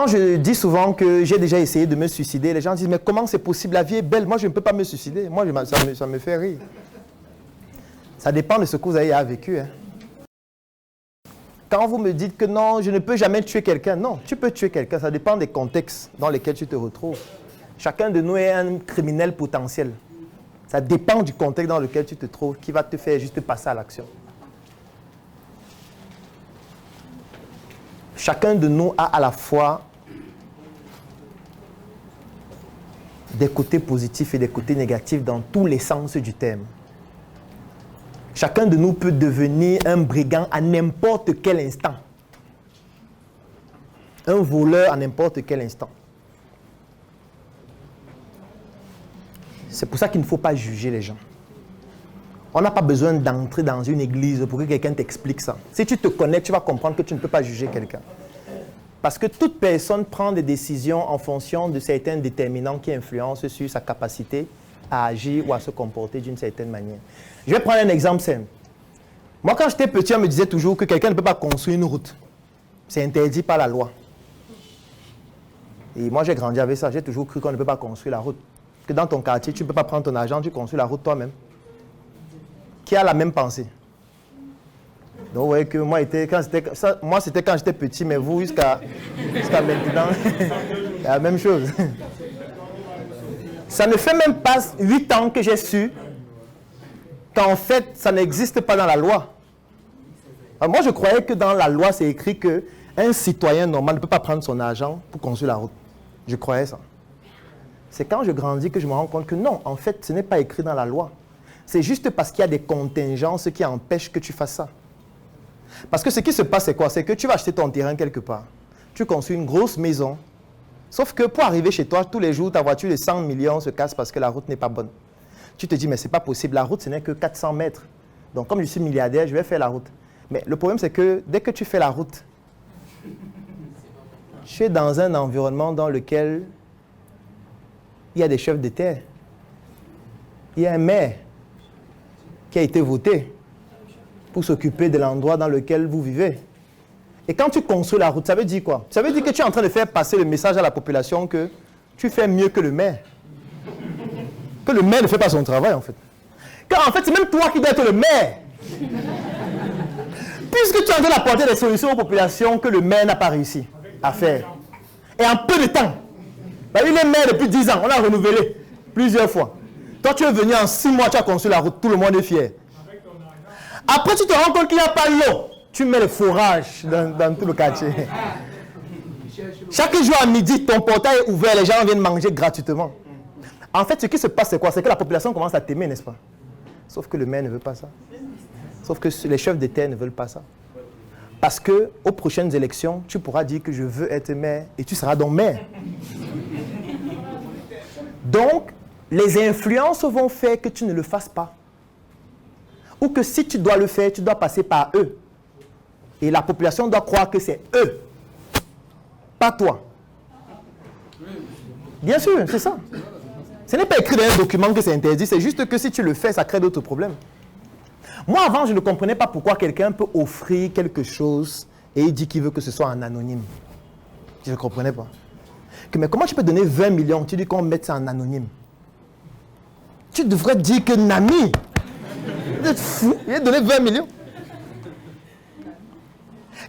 Quand je dis souvent que j'ai déjà essayé de me suicider, les gens disent, mais comment c'est possible? La vie est belle, moi je ne peux pas me suicider. Moi, ça me fait rire. Ça dépend de ce que vous avez vécu. Hein. Quand vous me dites que non, je ne peux jamais tuer quelqu'un, non, tu peux tuer quelqu'un, ça dépend des contextes dans lesquels tu te retrouves. Chacun de nous est un criminel potentiel. Ça dépend du contexte dans lequel tu te trouves qui va te faire juste passer à l'action. Chacun de nous a à la fois des côtés positifs et des côtés négatifs dans tous les sens du terme. Chacun de nous peut devenir un brigand à n'importe quel instant. Un voleur à n'importe quel instant. C'est pour ça qu'il ne faut pas juger les gens. On n'a pas besoin d'entrer dans une église pour que quelqu'un t'explique ça. Si tu te connais, tu vas comprendre que tu ne peux pas juger quelqu'un. Parce que toute personne prend des décisions en fonction de certains déterminants qui influencent sur sa capacité à agir ou à se comporter d'une certaine manière. Je vais prendre un exemple simple. Moi, quand j'étais petit, on me disait toujours que quelqu'un ne peut pas construire une route. C'est interdit par la loi. Et moi, j'ai grandi avec ça. J'ai toujours cru qu'on ne peut pas construire la route. Que dans ton quartier, tu ne peux pas prendre ton argent, tu construis la route toi-même. Qui a la même pensée? Donc, vous voyez que moi, c'était quand j'étais petit, mais vous, jusqu'à maintenant, c'est la même chose. Ça ne fait même pas 8 ans que j'ai su qu'en fait, ça n'existe pas dans la loi. Alors, moi, je croyais que dans la loi, c'est écrit qu'un citoyen normal ne peut pas prendre son argent pour construire la route. Je croyais ça. C'est quand je grandis que je me rends compte que non, en fait, ce n'est pas écrit dans la loi. C'est juste parce qu'il y a des contingences qui empêchent que tu fasses ça. Parce que ce qui se passe, c'est quoi? C'est que tu vas acheter ton terrain quelque part. Tu construis une grosse maison. Sauf que pour arriver chez toi, tous les jours, ta voiture de 100 millions se casse parce que la route n'est pas bonne. Tu te dis, mais ce n'est pas possible. La route, ce n'est que 400 mètres. Donc, comme je suis milliardaire, je vais faire la route. Mais le problème, c'est que dès que tu fais la route, tu es dans un environnement dans lequel il y a des chefs de terre. Il y a un maire qui a été voté pour s'occuper de l'endroit dans lequel vous vivez. Et quand tu construis la route, ça veut dire quoi? Ça veut dire que tu es en train de faire passer le message à la population que tu fais mieux que le maire. Que le maire ne fait pas son travail, en fait. Car en fait, c'est même toi qui dois être le maire. Puisque tu es en train d'apporter des solutions aux populations que le maire n'a pas réussi à faire. Et en peu de temps. Bah, il est maire depuis 10 ans, on l'a renouvelé plusieurs fois. Toi, tu es venu en 6 mois, tu as construit la route, tout le monde est fier. Après, tu te rends compte qu'il n'y a pas l'eau. Tu mets le forage dans tout le quartier. Chaque jour à midi, ton portail est ouvert, les gens viennent manger gratuitement. En fait, ce qui se passe, c'est quoi? C'est que la population commence à t'aimer, n'est-ce pas? Sauf que le maire ne veut pas ça. Sauf que les chefs de terre ne veulent pas ça. Parce qu'aux prochaines élections, tu pourras dire que je veux être maire et tu seras donc maire. Donc, les influences vont faire que tu ne le fasses pas. Ou que si tu dois le faire, tu dois passer par eux. Et la population doit croire que c'est eux, pas toi. Bien sûr, c'est ça. Ce n'est pas écrit dans un document que c'est interdit, c'est juste que si tu le fais, ça crée d'autres problèmes. Moi, avant, je ne comprenais pas pourquoi quelqu'un peut offrir quelque chose et il dit qu'il veut que ce soit en anonyme. Je ne comprenais pas. Mais comment tu peux donner 20 millions? Tu dis qu'on mette ça en anonyme. Tu devrais dire que Nami, vous êtes fou, il a donné 20 millions.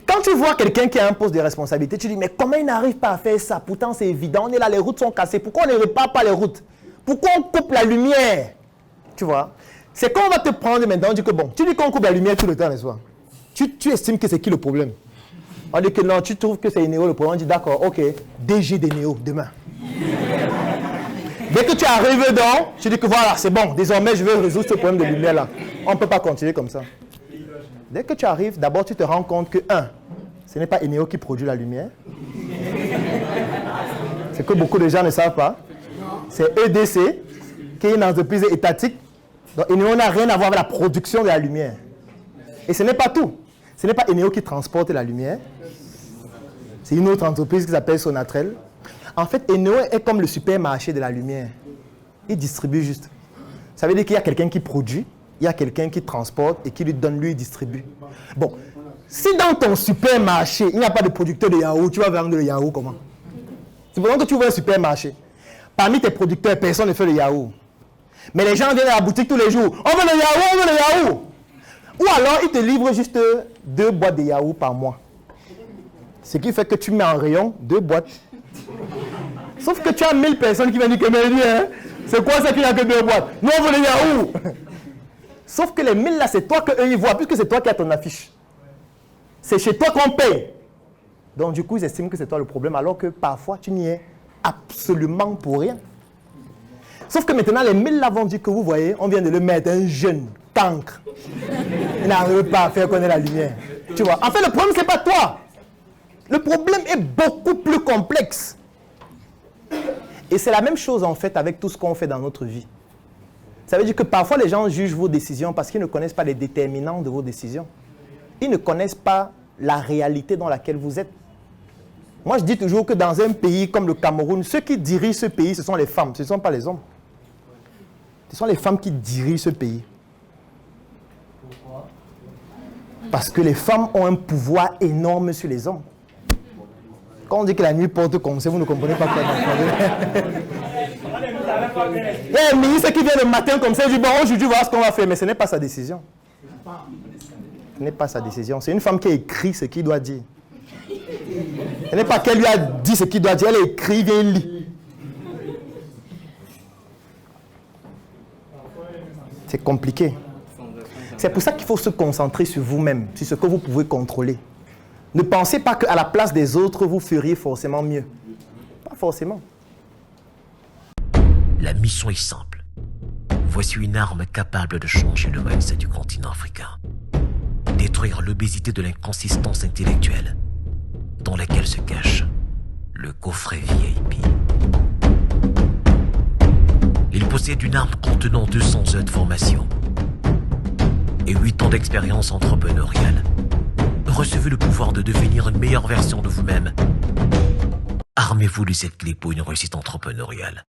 Quand tu vois quelqu'un qui a un poste de responsabilité, tu dis, mais comment il n'arrive pas à faire ça? Pourtant, c'est évident, on est là, les routes sont cassées. Pourquoi on ne répare pas les routes? Pourquoi on coupe la lumière? Tu vois? C'est quand on va te prendre maintenant, on dit que bon, tu dis qu'on coupe la lumière tout le temps, n'est-ce pas? Tu estimes que c'est qui le problème? On dit que non, tu trouves que c'est Enéo le problème. On dit d'accord, ok, DG d'Enéo, demain. Dès que tu arrives dedans, tu dis que voilà, c'est bon, désormais je vais résoudre ce problème de lumière-là. On ne peut pas continuer comme ça. Dès que tu arrives, d'abord tu te rends compte que, ce n'est pas Enéo qui produit la lumière. C'est que beaucoup de gens ne savent pas. C'est EDC, qui est une entreprise étatique. Donc Enéo n'a rien à voir avec la production de la lumière. Et ce n'est pas tout. Ce n'est pas Enéo qui transporte la lumière. C'est une autre entreprise qui s'appelle Sonatrel. En fait, Enéo est comme le supermarché de la lumière. Il distribue juste. Ça veut dire qu'il y a quelqu'un qui produit, il y a quelqu'un qui transporte et qui lui donne, lui, il distribue. Bon, si dans ton supermarché, il n'y a pas de producteur de yaourt, tu vas vendre le yaourt comment? C'est pendant que tu ouvres un supermarché. Parmi tes producteurs, personne ne fait le yaourt. Mais les gens viennent à la boutique tous les jours. On veut le yaourt, on veut le yaourt. Ou alors, ils te livrent juste 2 boîtes de yaourt par mois. Ce qui fait que tu mets en rayon 2 boîtes. Sauf que tu as 1000 personnes qui viennent dire que hein, c'est quoi ça qu'il n'y a que 2 boîtes? Nous, on veut le yaourt. Sauf que les 1000 là, c'est toi qu'eux ils voient, puisque c'est toi qui as ton affiche. C'est chez toi qu'on paye. Donc, du coup, ils estiment que c'est toi le problème, alors que parfois, tu n'y es absolument pour rien. Sauf que maintenant, les 1000 là vont dire que vous voyez, on vient de le mettre, un jeune cancre. Il n'arrive pas à faire connaître la lumière. Tu vois, en fait, le problème, ce n'est pas toi. Le problème est beaucoup plus complexe. Et c'est la même chose, en fait, avec tout ce qu'on fait dans notre vie. Ça veut dire que parfois, les gens jugent vos décisions parce qu'ils ne connaissent pas les déterminants de vos décisions. Ils ne connaissent pas la réalité dans laquelle vous êtes. Moi, je dis toujours que dans un pays comme le Cameroun, ceux qui dirigent ce pays, ce sont les femmes, ce ne sont pas les hommes. Ce sont les femmes qui dirigent ce pays. Parce que les femmes ont un pouvoir énorme sur les hommes. Quand on dit que la nuit porte conseil, vous ne comprenez pas quoi. Il y a un ministre qui vient le matin comme ça, il dit bon, aujourd'hui, voilà ce qu'on va faire, mais ce n'est pas sa décision. Ce n'est pas sa décision. C'est une femme qui a écrit ce qu'il doit dire. Ce n'est pas qu'elle lui a dit ce qu'il doit dire, elle a écrit, il vient lire. C'est compliqué. C'est pour ça qu'il faut se concentrer sur vous-même, sur ce que vous pouvez contrôler. Ne pensez pas qu'à la place des autres, vous feriez forcément mieux. Pas forcément. La mission est simple. Voici une arme capable de changer le mindset du continent africain. Détruire l'obésité de l'inconsistance intellectuelle dans laquelle se cache le coffret VIP. Il possède une arme contenant 200 heures de formation et 8 ans d'expérience entrepreneuriale. Recevez le pouvoir de devenir une meilleure version de vous-même. Armez-vous de cette clé pour une réussite entrepreneuriale.